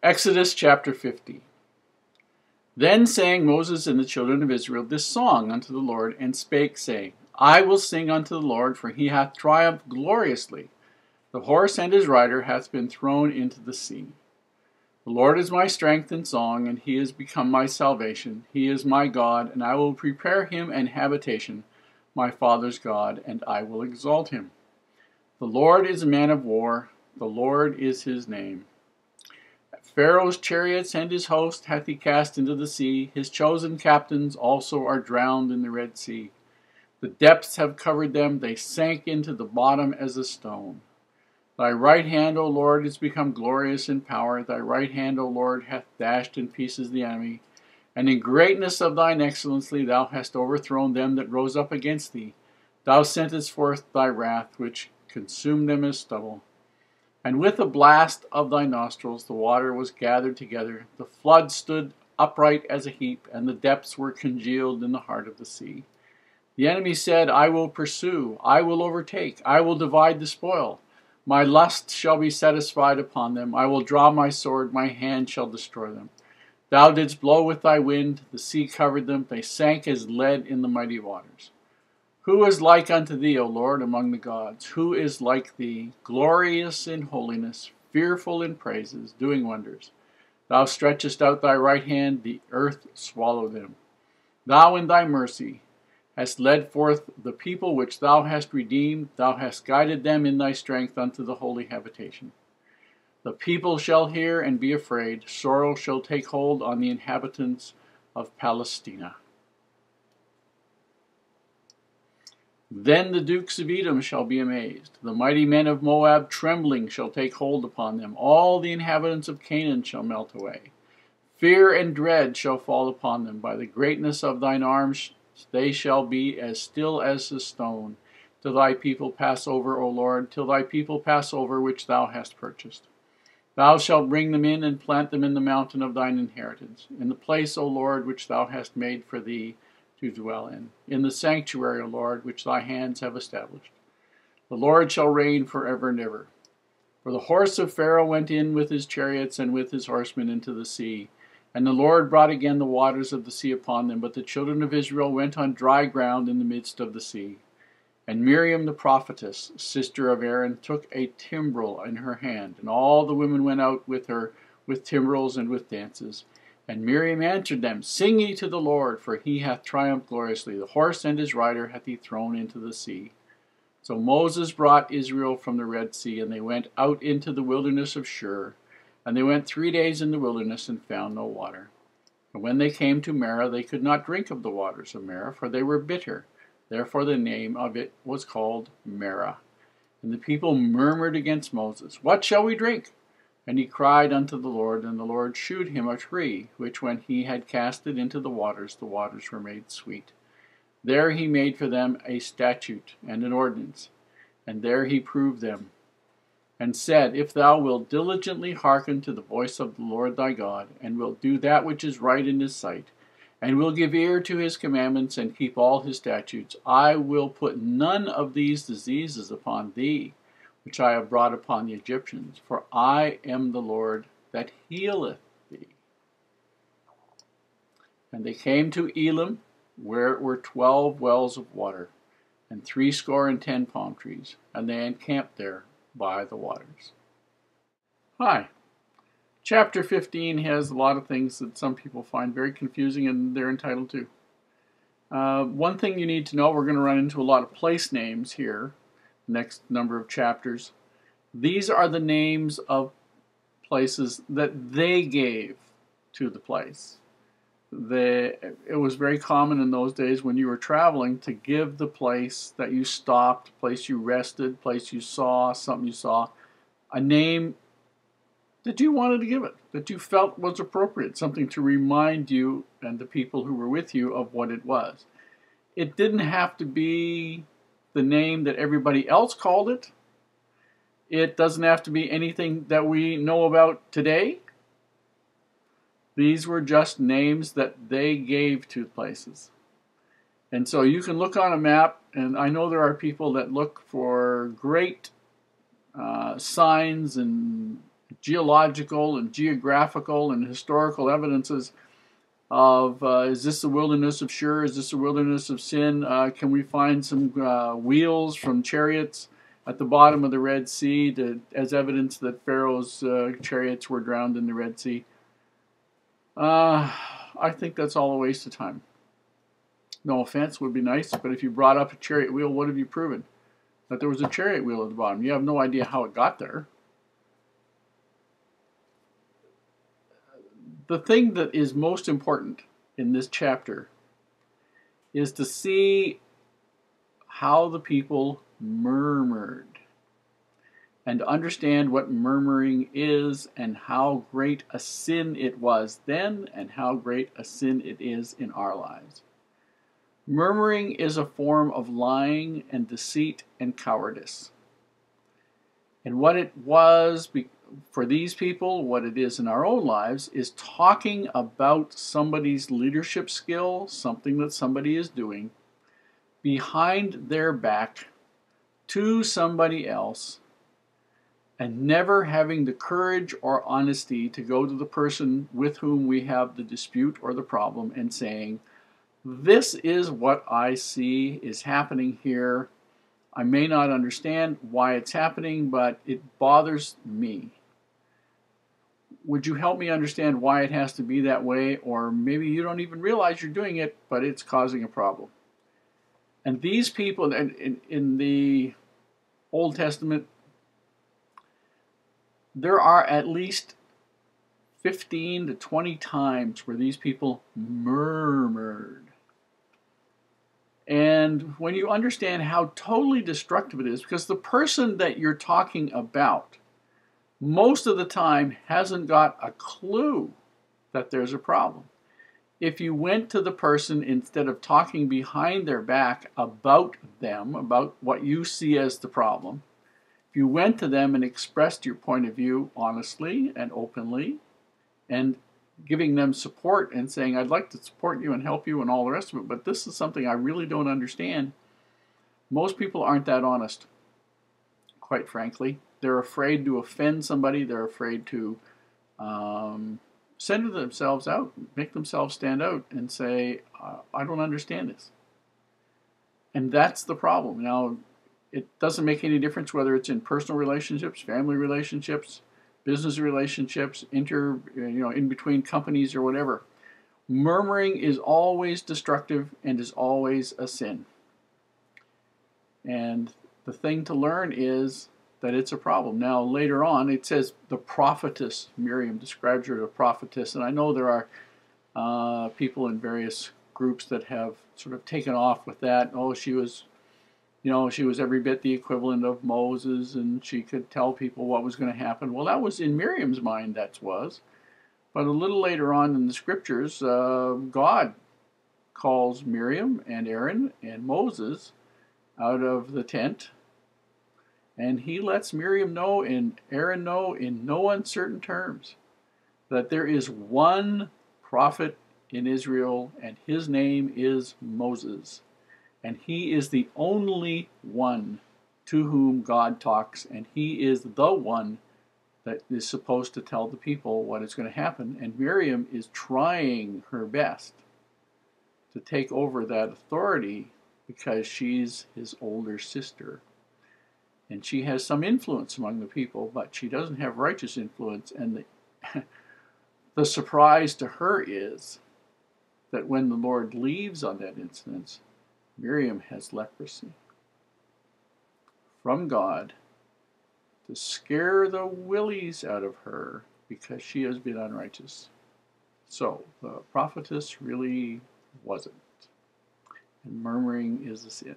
Exodus chapter 50. Then sang Moses and the children of Israel this song unto the Lord, and spake, saying, I will sing unto the Lord, for he hath triumphed gloriously. The horse and his rider hath been thrown into the sea. The Lord is my strength and song, and he is become my salvation. He is my God, and I will prepare him an habitation, my father's God, and I will exalt him. The Lord is a man of war, the Lord is his name. Pharaoh's chariots and his host hath he cast into the sea. His chosen captains also are drowned in the Red Sea. The depths have covered them. They sank into the bottom as a stone. Thy right hand, O Lord, is become glorious in power. Thy right hand, O Lord, hath dashed in pieces the enemy. And in greatness of thine excellency thou hast overthrown them that rose up against thee. Thou sentest forth thy wrath, which consumed them as stubble. And with the blast of thy nostrils the water was gathered together, the flood stood upright as a heap, and the depths were congealed in the heart of the sea. The enemy said, I will pursue, I will overtake, I will divide the spoil. My lust shall be satisfied upon them. I will draw my sword, my hand shall destroy them. Thou didst blow with thy wind, the sea covered them, they sank as lead in the mighty waters. Who is like unto thee, O Lord, among the gods? Who is like thee, glorious in holiness, fearful in praises, doing wonders? Thou stretchest out thy right hand, the earth swallowed them. Thou in thy mercy hast led forth the people which thou hast redeemed. Thou hast guided them in thy strength unto the holy habitation. The people shall hear and be afraid. Sorrow shall take hold on the inhabitants of Palestina. Then the dukes of Edom shall be amazed. The mighty men of Moab trembling shall take hold upon them. All the inhabitants of Canaan shall melt away. Fear and dread shall fall upon them. By the greatness of thine arms they shall be as still as a stone, till thy people pass over, O Lord, till thy people pass over which thou hast purchased. Thou shalt bring them in and plant them in the mountain of thine inheritance, in the place, O Lord, which thou hast made for thee to dwell in the sanctuary, O Lord, which thy hands have established. The Lord shall reign forever and ever. For the horse of Pharaoh went in with his chariots and with his horsemen into the sea, and the Lord brought again the waters of the sea upon them, but the children of Israel went on dry ground in the midst of the sea. And Miriam the prophetess, sister of Aaron, took a timbrel in her hand, and all the women went out with her with timbrels and with dances. And Miriam answered them, Sing ye to the Lord, for he hath triumphed gloriously. The horse and his rider hath he thrown into the sea. So Moses brought Israel from the Red Sea, and they went out into the wilderness of Shur. And they went 3 days in the wilderness, and found no water. And when they came to Marah, they could not drink of the waters of Marah, for they were bitter. Therefore the name of it was called Marah. And the people murmured against Moses, What shall we drink? And he cried unto the Lord, and the Lord shewed him a tree, which when he had cast it into the waters were made sweet. There he made for them a statute and an ordinance, and there he proved them, and said, If thou wilt diligently hearken to the voice of the Lord thy God, and wilt do that which is right in his sight, and will give ear to his commandments, and keep all his statutes, I will put none of these diseases upon thee, which I have brought upon the Egyptians, for I am the Lord that healeth thee. And they came to Elim, where were 12 wells of water, and 70 palm trees, and they encamped there by the waters. Hi. Chapter 15 has a lot of things that some people find very confusing, and they're entitled to. One thing you need to know, we're going to run into a lot of place names here, next number of chapters. These are the names of places that they gave to the place. It was very common in those days when you were traveling to give the place that you stopped, place you rested, place you saw, something you saw, a name that you wanted to give it, that you felt was appropriate, something to remind you and the people who were with you of what it was. It didn't have to be the name that everybody else called it. It doesn't have to be anything that we know about today. These were just names that they gave to places. And so you can look on a map, and I know there are people that look for great signs and geological and geographical and historical evidences of is this the wilderness of Shur? Is this the wilderness of Sin? Can we find some wheels from chariots at the bottom of the Red Sea as evidence that Pharaoh's chariots were drowned in the Red Sea? I think that's all a waste of time. No offense, would be nice, but if you brought up a chariot wheel, what have you proven? That there was a chariot wheel at the bottom. You have no idea how it got there. The thing that is most important in this chapter is to see how the people murmured and to understand what murmuring is and how great a sin it was then and how great a sin it is in our lives. Murmuring is a form of lying and deceit and cowardice. And what it was for these people, what it is in our own lives, is talking about somebody's leadership skill, something that somebody is doing, behind their back to somebody else, and never having the courage or honesty to go to the person with whom we have the dispute or the problem and saying, this is what I see is happening here. I may not understand why it's happening, but it bothers me. Would you help me understand why it has to be that way? Or maybe you don't even realize you're doing it, but it's causing a problem. And these people in the Old Testament, there are at least 15 to 20 times where these people murmured. And when you understand how totally destructive it is, because the person that you're talking about most of the time hasn't got a clue that there's a problem. If you went to the person instead of talking behind their back about them, about what you see as the problem, if you went to them and expressed your point of view honestly and openly and giving them support and saying, I'd like to support you and help you and all the rest of it, but this is something I really don't understand. Most people aren't that honest, quite frankly. They're afraid to offend somebody. They're afraid to center themselves out, make themselves stand out and say, I don't understand this. And that's the problem. Now, it doesn't make any difference whether it's in personal relationships, family relationships, business relationships, in between companies or whatever. Murmuring is always destructive and is always a sin. And the thing to learn is that it's a problem. Now, later on, it says the prophetess, Miriam describes her as a prophetess, and I know there are people in various groups that have sort of taken off with that. Oh, she was every bit the equivalent of Moses, and she could tell people what was going to happen. Well, that was in Miriam's mind, that was. But a little later on in the scriptures, God calls Miriam and Aaron and Moses out of the tent, and he lets Miriam know and Aaron know in no uncertain terms that there is one prophet in Israel, and his name is Moses. And he is the only one to whom God talks, and he is the one that is supposed to tell the people what is going to happen. And Miriam is trying her best to take over that authority because she's his older sister. And she has some influence among the people, but she doesn't have righteous influence. And the surprise to her is that when the Lord leaves on that instance, Miriam has leprosy from God to scare the willies out of her because she has been unrighteous. So the prophetess really wasn't. And murmuring is a sin.